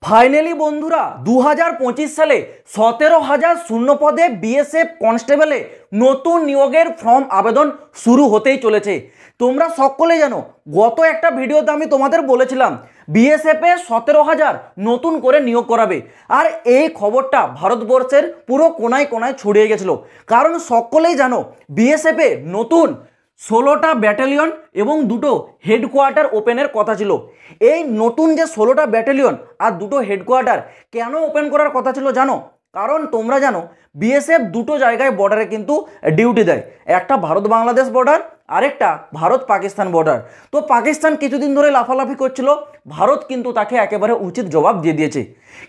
Finally বন্ধুরা 2025 সালে 17,000 শূন্য পদে বিএসএফ কনস্টেবলে নতুন নিয়োগের ফর্ম আবেদন শুরু হতেই চলেছে। তোমরা সকলে জানো গত একটা ভিডিওতে আমি তোমাদের বলেছিলাম বিএসএফে 17,000 নতুন করে নিয়োগ করাবে, আর এই খবরটা ভারতবর্ষের পুরো কোনায় কোনায় ছড়িয়ে গেছিলো। কারণ সকলেই জানো বিএসএফে নতুন 16টা ব্যাটালিয়ন এবং দুটো হেডকোয়ার্টার ওপেনের কথা ছিল। এই নতুন যে 16টা ব্যাটালিয়ন আর দুটো হেডকোয়ার্টার কেন ওপেন করার কথা ছিল জানো? কারণ তোমরা জানো বিএসএফ দুটো জায়গায় বর্ডারে কিন্তু ডিউটি দেয়, একটা ভারত বাংলাদেশ বর্ডার, আরেকটা ভারত পাকিস্তান বর্ডার। তো পাকিস্তান কিছুদিন ধরে লাফালাফি করছিল, ভারত কিন্তু তাকে একেবারে উচিত জবাব দিয়ে দিয়েছে।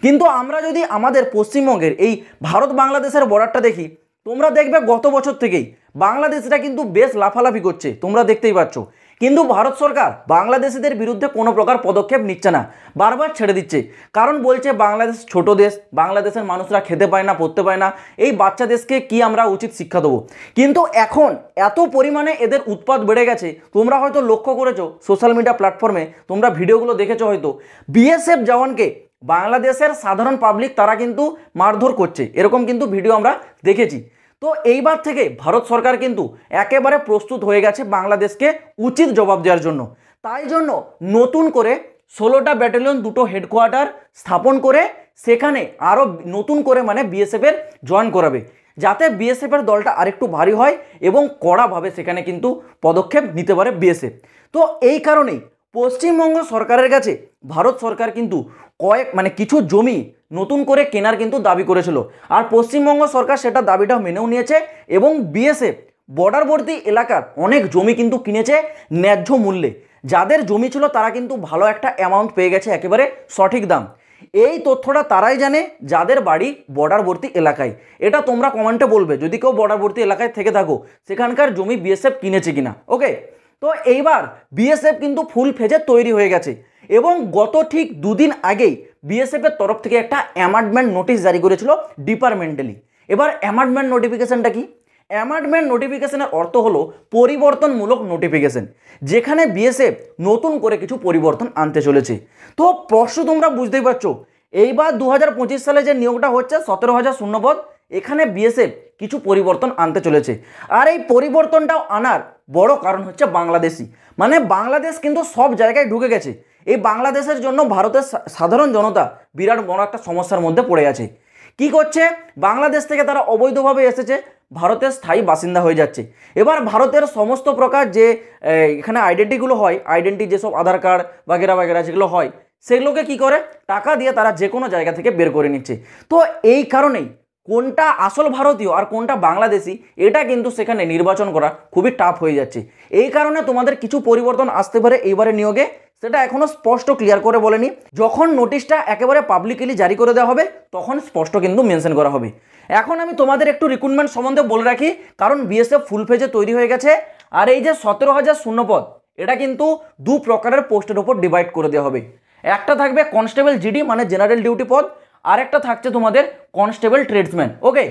কিন্তু আমরা যদি আমাদের পশ্চিমবঙ্গের এই ভারত বাংলাদেশের বর্ডারটা দেখি, তোমরা দেখবে গত বছর থেকেই বাংলাদেশিরা কিন্তু বেশ লাফালাফি করছে, তোমরা দেখতেই পাচ্ছ। কিন্তু ভারত সরকার বাংলাদেশিদের বিরুদ্ধে কোনো প্রকার পদক্ষেপ নিচ্ছে না, বারবার ছেড়ে দিচ্ছে। কারণ বলছে বাংলাদেশ ছোট দেশ, বাংলাদেশের মানুষরা খেতে পায় না, পড়তে পায় না, এই বাচ্চা দেশকে কি আমরা উচিত শিক্ষা দেবো। কিন্তু এখন এত পরিমাণে এদের উৎপাত বেড়ে গেছে, তোমরা হয়তো লক্ষ্য করেছো সোশ্যাল মিডিয়া প্ল্যাটফর্মে, তোমরা ভিডিওগুলো দেখেছো হয়তো, বিএসএফ জওয়ানকে বাংলাদেশের সাধারণ পাবলিক তারা কিন্তু মারধর করছে, এরকম কিন্তু ভিডিও আমরা দেখেছি। তো এইবার থেকে ভারত সরকার কিন্তু একেবারে প্রস্তুত হয়ে গেছে বাংলাদেশকে উচিত জবাব দেওয়ার জন্য। তাই জন্য নতুন করে 16টা ব্যাটালিয়ন, দুটো হেডকোয়ার্টার স্থাপন করে সেখানে আরও নতুন করে মানে বিএসএফের জয়েন করাবে, যাতে বিএসএফের দলটা আরেকটু ভারী হয় এবং কড়াভাবে সেখানে কিন্তু পদক্ষেপ নিতে পারে বিএসএফ। তো এই কারণেই পশ্চিমবঙ্গ সরকারের কাছে ভারত সরকার কিন্তু কিছু জমি নতুন করে কেনার কিন্তু দাবি করেছিল, আর পশ্চিমবঙ্গ সরকার সেটা দাবিটা মেনেও নিয়েছে এবং বিএসএফ বর্ডারবর্তী এলাকার অনেক জমি কিন্তু কিনেছে ন্যায্য মূল্যে। যাদের জমি ছিল তারা কিন্তু ভালো একটা অ্যামাউন্ট পেয়ে গেছে, একেবারে সঠিক দাম। এই তথ্যটা তারাই জানে যাদের বাড়ি বর্ডারবর্তী এলাকায়। এটা তোমরা কমেন্টে বলবে যদি কেউ বর্ডারবর্তী এলাকায় থেকে থাকো সেখানকার জমি বিএসএফ কিনেছে কিনা। ওকে, তো এইবার বিএসএফ কিন্তু ফুল ফেজে তৈরি হয়ে গেছে এবং গত ঠিক দুদিন আগেই বিএসএফের তরফ থেকে একটা অ্যামান্ডমেন্ট নোটিশ জারি করেছিল ডিপার্টমেন্টালি। এবার অ্যামান্ডমেন্ট নোটিফিকেশনটা কি? অ্যামান্ডমেন্ট নোটিফিকেশনের অর্থ হলো পরিবর্তনমূলক নোটিফিকেশন, যেখানে বিএসএফ নতুন করে কিছু পরিবর্তন আনতে চলেছে। তো প্রশ্ন তোমরা বুঝতেই পারছো, এইবার 2025 সালে যে নিয়োগটা হচ্ছে 17,000 শূন্যপদ, এখানে বিএসএফ কিছু পরিবর্তন আনতে চলেছে। আর এই পরিবর্তনটাও আনার বড় কারণ হচ্ছে বাংলাদেশি, মানে বাংলাদেশ কিন্তু সব জায়গায় ঢুকে গেছে। এই বাংলাদেশের জন্য ভারতের সাধারণ জনতা বিরাট বড় একটা সমস্যার মধ্যে পড়ে আছে। কি করছে? বাংলাদেশ থেকে তারা অবৈধভাবে এসেছে, ভারতের স্থায়ী বাসিন্দা হয়ে যাচ্ছে। এবার ভারতের সমস্ত প্রকার যে এখানে আইডেন্টিটিগুলো হয়, আইডেন্টি যেসব আধার কার্ড বাগেরা বাগেরা যেগুলো হয়, সেগুলোকে কি করে টাকা দিয়ে তারা যে কোনো জায়গা থেকে বের করে নিচ্ছে। তো এই কারণেই কোনটা আসল ভারতীয় আর কোনটা বাংলাদেশি এটা কিন্তু সেখানে নির্বাচন করা খুবই টাফ হয়ে যাচ্ছে। এই কারণে তোমাদের কিছু পরিবর্তন আসতে পারে এইবারে নিয়োগে, সেটা এখনো স্পষ্ট ক্লিয়ার করে বলেনি। যখন নোটিশটা একেবারে পাবলিকলি জারি করে দেওয়া হবে তখন স্পষ্ট কিন্তু মেনশন করা হবে। এখন আমি তোমাদের একটু রিক্রুটমেন্ট সম্বন্ধে বলে রাখি, কারণ বিএসএফ ফুল ফেজে তৈরি হয়ে গেছে। আর এই যে 17,000 শূন্যপদ, এটা কিন্তু দু প্রকারের পোস্টের উপর ডিভাইড করে দেওয়া হবে। একটা থাকবে কনস্টেবল জিডি মানে জেনারেল ডিউটি পদ, আর একটা থাকছে তোমাদের কনস্টেবল ট্রেডসম্যান। ওকে,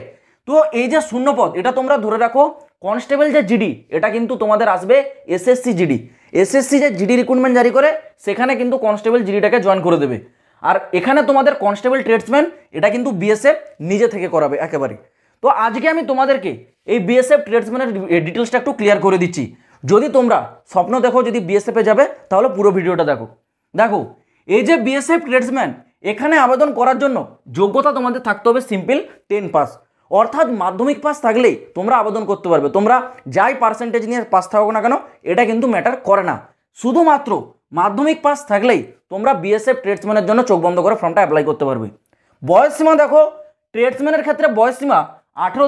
তো এই যে শূন্যপদ এটা তোমরা ধরে রাখো, কনস্টেবল যে জিডি এটা কিন্তু তোমাদের আসবে এসএসসি জিডি। এসএসসি যে জিডি রিক্রুটমেন্ট জারি করে সেখানে কিন্তু কনস্টেবল জিডিটাকে জয়েন করে দেবে। আর এখানে তোমাদের কনস্টেবল ট্রেডসম্যান এটা কিন্তু বিএসএফ নিজে থেকে করাবে একেবারে। তো আজকে আমি তোমাদেরকে এই বিএসএফ ট্রেডসম্যানের ডিটেলসটা একটু ক্লিয়ার করে দিচ্ছি। যদি তোমরা স্বপ্ন দেখো যদি বিএসএফে যাবে তাহলে পুরো ভিডিওটা দেখো। এই যে বিএসএফ ট্রেডসম্যান, এখানে আবেদন করার জন্য যোগ্যতা তোমাদের থাকতে হবে সিম্পল 10 পাস, অর্থাৎ মাধ্যমিক পাস থাকলেই তোমরা আবেদন করতে পারবে। তোমরা যাই পার্সেন্টেজ নিয়ে পাস থাকো না কেন এটা কিন্তু ম্যাটার করে না, শুধুমাত্র মাধ্যমিক পাস থাকলেই তোমরা বিএসএফ ট্রেডসম্যানের জন্য চোখ বন্ধ করে ফর্মটা অ্যাপ্লাই করতে পারবে। বয়স সীমা দেখো, ট্রেডসম্যানের ক্ষেত্রে বয়স সীমা 18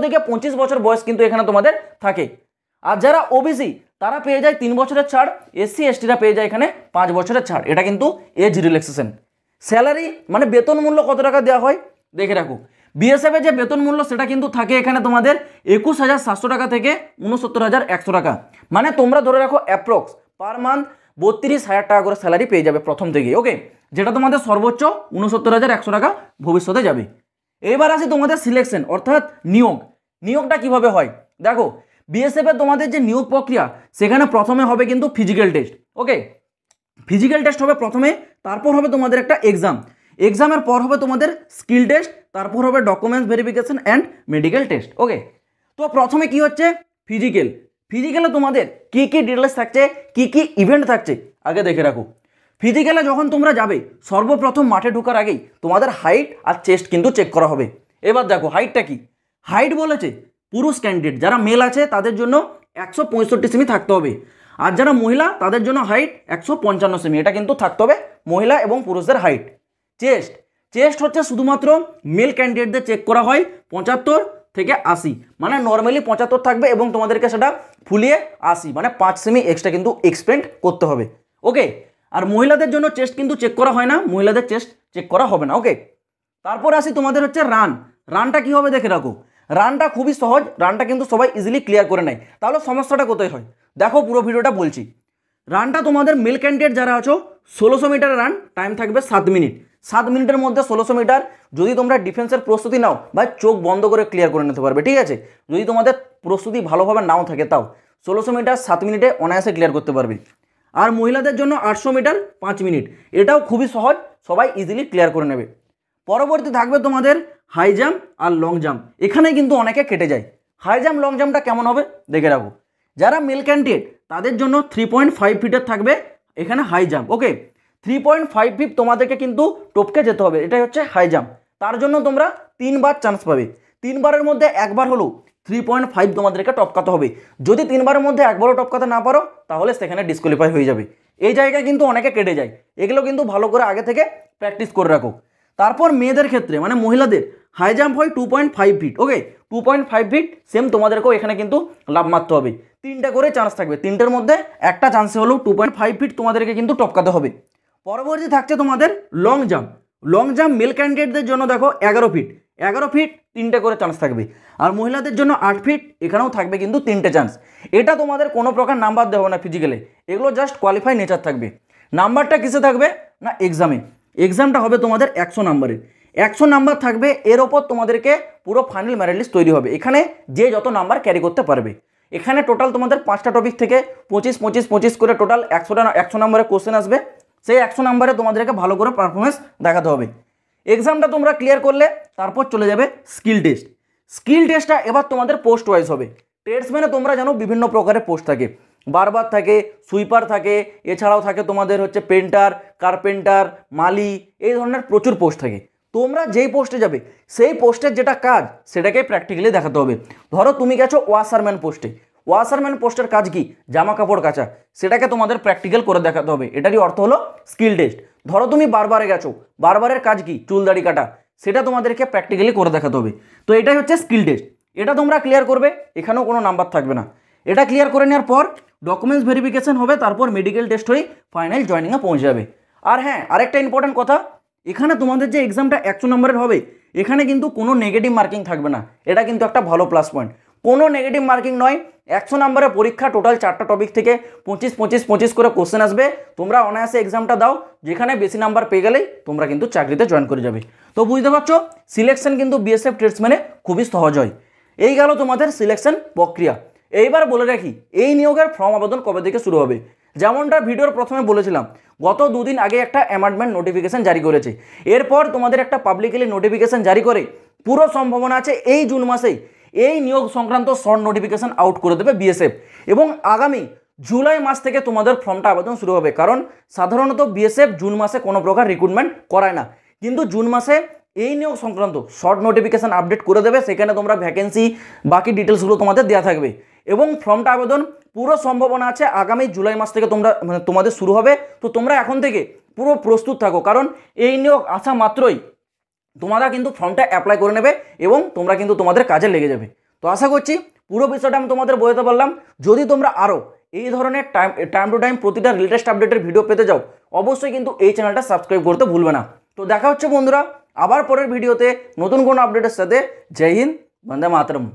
থেকে 25 বছর বয়স কিন্তু এখানে তোমাদের থাকে। আর যারা ওবিসি তারা পেয়ে যায় 3 বছরের ছাড়, এসসি এসটিরা পেয়ে যায় এখানে 5 বছরের ছাড়। এটা কিন্তু এজ রিল্যাক্সেশন। স্যালারি মানে বেতন মূল্য কত টাকা দেওয়া হয় দেখে রাখো। বিএসএফের যে বেতন মূল্য সেটা কিন্তু থাকে এখানে তোমাদের 21,700 টাকা থেকে 69,100 টাকা, মানে তোমরা ধরে রাখো অ্যাপ্রক্স পার মান্থ 32,000 টাকা করে স্যালারি পেয়ে যাবে প্রথম থেকেই। ওকে, যেটা তোমাদের সর্বোচ্চ 69,100 টাকা ভবিষ্যতে যাবে। এবার আসি তোমাদের সিলেকশন অর্থাৎ নিয়োগটা কিভাবে হয় দেখো। বিএসএফে তোমাদের যে নিয়োগ প্রক্রিয়া সেখানে প্রথমে হবে কিন্তু ফিজিক্যাল টেস্ট। ওকে, ফিজিক্যাল টেস্ট হবে প্রথমে, তারপর হবে তোমাদের একটা এক্সাম, এক্সামের পর হবে তোমাদের স্কিল টেস্ট, তারপর হবে documents verification and medical test. Okay, তো প্রথমে কি হচ্ছে ফিজিক্যাল, ফিজিক্যালে তোমাদের কি কি ডিটেলস থাকছে, কি কি ইভেন্ট থাকছে আগে দেখে রাখো। ফিজিক্যালে যখন তোমরা যাবে সর্বপ্রথম মাঠে ঢোকার আগেই তোমাদের হাইট আর চেস্ট কিন্তু চেক করা হবে। এবার দেখো হাইটটা কি, হাইট বলেছে পুরুষ ক্যান্ডিডেট যারা মেল আছে তাদের জন্য 165 সেমি থাকতে হবে, আর যারা মহিলা তাদের জন্য হাইট 155 সেমি, এটা কিন্তু থাকতে হবে মহিলা এবং পুরুষদের হাইট। চেস্ট, চেস্ট হচ্ছে শুধুমাত্র মেল ক্যান্ডিডেটদের চেক করা হয় 75 থেকে 80, মানে নর্মালি 75 থাকবে এবং তোমাদেরকে সেটা ফুলিয়ে 80 মানে 5 সেমি এক্সট্রা কিন্তু এক্সপেন্ড করতে হবে। ওকে, আর মহিলাদের জন্য চেস্ট কিন্তু চেক করা হয় না, মহিলাদের চেস্ট চেক করা হবে না। ওকে, তারপরে আসি তোমাদের হচ্ছে রান, রানটা কি হবে দেখে রাখো। রানটা খুবই সহজ, রানটা কিন্তু সবাই ইজিলি ক্লিয়ার করে নেয়। তাহলে সমস্যাটা কোথায় হয় দেখো, পুরো ভিডিওটা বলছি। রানটা তোমাদের মেল ক্যান্ডিডেট যারা আছো 1600 মিটার রান, টাইম থাকবে 7 মিনিট, 7 মিনিটের মধ্যে 1600 মিটার যদি তোমরা ডিফেন্সের প্রস্তুতি নাও বা চোখ বন্ধ করে ক্লিয়ার করে নিতে পারবে, ঠিক আছে। যদি তোমাদের প্রস্তুতি ভালোভাবে নাও থাকে তাও 1600 মিটার 7 মিনিটে অনায়াসে ক্লিয়ার করতে পারবে। আর মহিলাদের জন্য 800 মিটার 5 মিনিট, এটাও খুবই সহজ, সবাই ইজিলি ক্লিয়ার করে নেবে। পরবর্তী থাকবে তোমাদের হাই জাম্প আর লং জাম্প, এখানে কিন্তু অনেকে কেটে যায়। হাই জাম্প লং জাম্পটা কেমন হবে দেখে রাখো। যারা মেল ক্যান্ডিডেট তাদের জন্য 3.5 ফিটের থাকবে এখানে হাই জাম্প। ওকে, 3.5 ফিট তোমাদেরকে কিন্তু টপকে যেতে হবে, এটাই হচ্ছে হাই জাম্প। তার জন্য তোমরা 3বার চান্স পাবে, 3বারের মধ্যে একবার হলো 3.5 তোমাদেরকে টপকাতে হবে। যদি 3বারের মধ্যে একবারও টপকাতে না পারো তাহলে সেখানে ডিসকোয়ালিফাই হয়ে যাবে। এই জায়গায় কিন্তু অনেকে কেটে যায়, এগুলো কিন্তু ভালো করে আগে থেকে প্র্যাকটিস করে রাখো। তারপর মেয়েদের ক্ষেত্রে মানে মহিলাদের হাই জাম্প হয় 2.5 ফিট। ওকে, 2.5 ফিট সেম তোমাদেরকেও এখানে কিন্তু লাভ মারতে হবে, 3টে করে চান্স থাকবে, 3টের মধ্যে একটা চান্সে হলেও 2.5 ফিট তোমাদেরকে কিন্তু টপকাতে হবে। পরবর্তী থাকছে তোমাদের long jump, long jump male ক্যান্ডিডেটদের জন্য দেখো 11 ফিট, 11 ফিট 3টে করে চান্স থাকবে, আর মহিলাদের জন্য 8 ফিট, এখানেও থাকবে কিন্তু 3টে চান্স। এটা তোমাদের কোনো প্রকার নাম্বার দেবো না ফিজিক্যালে, এগুলো জাস্ট কোয়ালিফাই নেচার থাকবে। নাম্বারটা কিসে থাকবে না এক্সামে, এক্সামটা হবে তোমাদের 100 নাম্বারের, 100 নাম্বার থাকবে, এর ওপর তোমাদেরকে পুরো ফাইনাল মেরিট লিস্ট তৈরি হবে। এখানে যে যত নাম্বার ক্যারি করতে পারবে, এখানে টোটাল তোমাদের 5টা টপিক থেকে 25 করে টোটাল 100 নাম্বারের কোশ্চেন আসবে। সেই 100 নাম্বারে তোমাদেরকে ভালো করে পারফরমেন্স দেখাতে হবে। এক্সামটা তোমরা ক্লিয়ার করলে তারপর চলে যাবে স্কিল টেস্ট। স্কিল টেস্টটা এবার তোমাদের পোস্ট ওয়াইজ হবে। ট্রেডসম্যানে তোমরা জানো বিভিন্ন প্রকারের পোস্ট থাকে, বারবার থাকে, সুইপার থাকে, এছাড়াও থাকে তোমাদের হচ্ছে পেন্টার, কার্পেন্টার, মালি, এই ধরনের প্রচুর পোস্ট থাকে। তোমরা যেই পোস্টে যাবে সেই পোস্টের যেটা কাজ সেটাকে প্র্যাকটিক্যালি দেখাতে হবে। ধরো তুমি গেছো ওয়াশারম্যান পোস্টে, ওয়াশারম্যান পোস্টের কাজ কি জামা কাপড় কাচা, সেটাকে তোমাদের প্র্যাকটিক্যাল করে দেখাতে হবে, এটারই অর্থ হলো স্কিল টেস্ট। ধরো তুমি বারবারে গেছো, বারবারের কাজ কি চুল দাড়ি কাটা, সেটা তোমাদেরকে প্র্যাকটিক্যালি করে দেখাতে হবে। তো এটাই হচ্ছে স্কিল টেস্ট, এটা তোমরা ক্লিয়ার করবে, এখানেও কোনো নাম্বার থাকবে না। এটা ক্লিয়ার করে নেওয়ার পর ডকুমেন্টস ভেরিফিকেশন হবে, তারপর মেডিকেল টেস্ট হয়ে ফাইনাল জয়েনিংয়ে পৌঁছে যাবে। আর হ্যাঁ, আরেকটা ইম্পর্টেন্ট কথা, এখানে তোমাদের যে এক্সামটা 100 নম্বরের হবে এখানে কিন্তু কোনো নেগেটিভ মার্কিং থাকবে না, এটা কিন্তু একটা ভালো প্লাস পয়েন্ট। কোনো নেগেটিভ মার্কিং নয়, 100 নম্বরের পরীক্ষা, টোটাল 4টা টপিক থেকে 25 করে কোশ্চেন আসবে। তোমরা অনায়াসে এক্সামটা দাও, যেখানে বেশি নাম্বার পেয়ে গেলেই তোমরা কিন্তু চাকরিতে জয়েন করে যাবে। তো বুঝতে পারছো সিলেকশন কিন্তু বিএসএফ ট্রেডসম্যানে খুবই সহজ হয়। এই গেল তোমাদের সিলেকশন প্রক্রিয়া। এইবার বলে রাখি এই নিয়োগের ফর্ম আবেদন কবে থেকে শুরু হবে। যেমনটা ভিডিওর প্রথমে বলেছিলাম, গত 2 দিন আগে একটা অ্যামেন্ডমেন্ট নোটিফিকেশন জারি করেছে, এরপর তোমাদের একটা পাবলিকলি নোটিফিকেশন জারি করে পুরো সম্ভাবনা আছে এই জুন মাসেই এই নিয়োগ সংক্রান্ত শর্ট নোটিফিকেশন আউট করে দেবে বিএসএফ, এবং আগামী জুলাই মাস থেকে তোমাদের ফর্মটা আবেদন শুরু হবে। কারণ সাধারণত বিএসএফ জুন মাসে কোনো প্রকার রিক্রুটমেন্ট করায় না, কিন্তু জুন মাসে এই নিয়োগ সংক্রান্ত শর্ট নোটিফিকেশন আপডেট করে দেবে, সেখানে তোমরা ভ্যাকেন্সি বাকি ডিটেলসগুলো তোমাদের দেওয়া থাকবে, এবং ফর্মটা আবেদন পুরো সম্ভাবনা আছে আগামী জুলাই মাস থেকে তোমাদের শুরু হবে। তো তোমরা এখন থেকে পুরো প্রস্তুত থাকো, কারণ এই নিয়োগ আসা মাত্রই তোমরা কিন্তু ফর্মটা অ্যাপ্লাই করে নেবে এবং তোমরা কিন্তু তোমাদের কাজে লেগে যাবে। তো আশা করছি পুরো বিষয়টা আমি তোমাদের বোঝাতে পারলাম। যদি তোমরা আরও এই ধরনের টাইম টু টাইম প্রতিটা লেটেস্ট আপডেটের ভিডিও পেতে যাও, অবশ্যই কিন্তু এই চ্যানেলটা সাবস্ক্রাইব করতে ভুলবে না। তো দেখা হচ্ছে বন্ধুরা আবার পরের ভিডিওতে নতুন কোনো আপডেটের সাথে। জয় হিন্দ, বন্দে মাতরম।